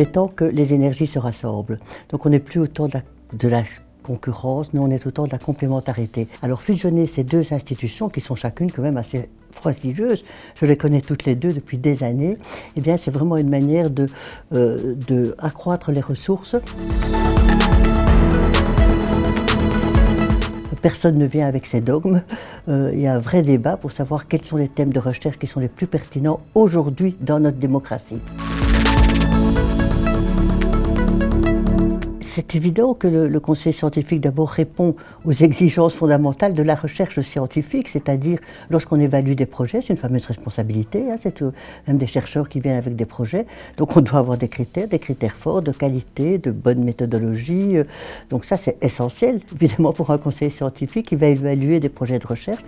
il est temps que les énergies se rassemblent. Donc on n'est plus autant de la concurrence, nous on est autant de la complémentarité. Alors fusionner ces deux institutions qui sont chacune quand même assez prestigieuses, je les connais toutes les deux depuis des années, eh bien c'est vraiment une manière de accroître les ressources. Personne ne vient avec ses dogmes. Il y a un vrai débat pour savoir quels sont les thèmes de recherche qui sont les plus pertinents aujourd'hui dans notre démocratie. C'est évident que le conseil scientifique d'abord répond aux exigences fondamentales de la recherche scientifique, c'est-à-dire lorsqu'on évalue des projets, c'est une fameuse responsabilité, c'est même des chercheurs qui viennent avec des projets, donc on doit avoir des critères forts de qualité, de bonne méthodologie, donc ça c'est essentiel évidemment pour un conseil scientifique qui va évaluer des projets de recherche.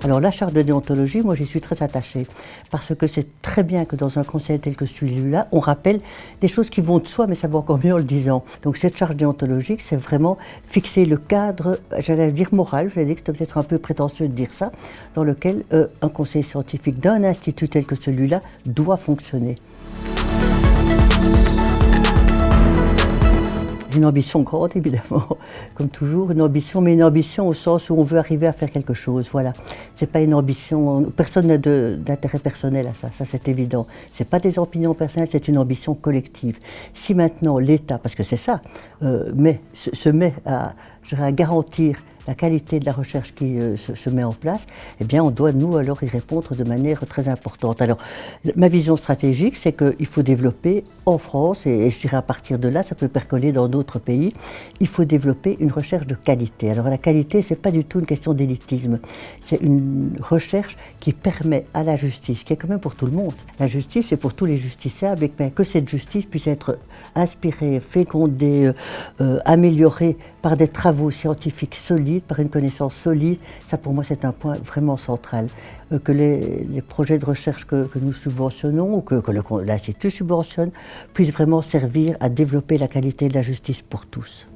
Alors la charte de déontologie, moi j'y suis très attachée, parce que c'est très bien que dans un conseil tel que celui-là, on rappelle des choses qui vont de soi, mais ça va encore mieux en le disant. Donc cette charte déontologique, c'est vraiment fixer le cadre, j'allais dire moral, j'allais dire que c'était peut-être un peu prétentieux de dire ça, dans lequel un conseil scientifique d'un institut tel que celui-là doit fonctionner. Une ambition grande, évidemment, comme toujours, une ambition, mais une ambition au sens où on veut arriver à faire quelque chose, voilà. C'est pas une ambition, personne n'a d'intérêt personnel à ça, ça c'est évident. C'est pas des opinions personnelles, c'est une ambition collective. Si maintenant l'État, parce que c'est ça, se met à garantir la qualité de la recherche qui se met en place, eh bien on doit nous alors y répondre de manière très importante. Alors ma vision stratégique, c'est qu'il faut développer en France, et je dirais à partir de là, ça peut percoler dans d'autres pays, il faut développer une recherche de qualité. Alors la qualité, c'est pas du tout une question d'élitisme, c'est une recherche qui permet à la justice, qui est quand même pour tout le monde. La justice, c'est pour tous les justiciables, et que cette justice puisse être inspirée, fécondée, améliorée par des travaux scientifiques solides, par une connaissance solide, ça pour moi c'est un point vraiment central. Que les projets de recherche que nous subventionnons ou que l'Institut subventionne puissent vraiment servir à développer la qualité de la justice pour tous.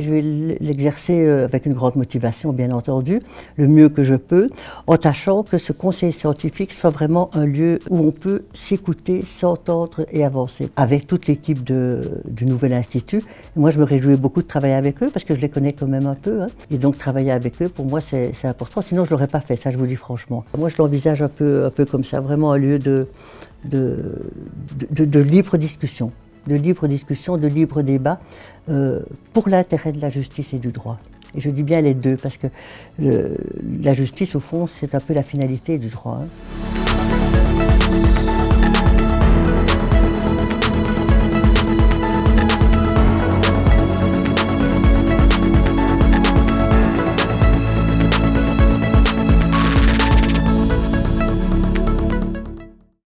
Je vais l'exercer avec une grande motivation, bien entendu, le mieux que je peux, en tâchant que ce conseil scientifique soit vraiment un lieu où on peut s'écouter, s'entendre et avancer. Avec toute l'équipe du nouvel institut, moi je me réjouis beaucoup de travailler avec eux parce que je les connais quand même un peu, et donc travailler avec eux, pour moi c'est important, sinon je ne l'aurais pas fait, ça je vous dis franchement. Moi je l'envisage un peu comme ça, vraiment un lieu de libre discussion. De libre débat pour l'intérêt de la justice et du droit. Et je dis bien les deux, parce que la justice, au fond, c'est un peu la finalité du droit.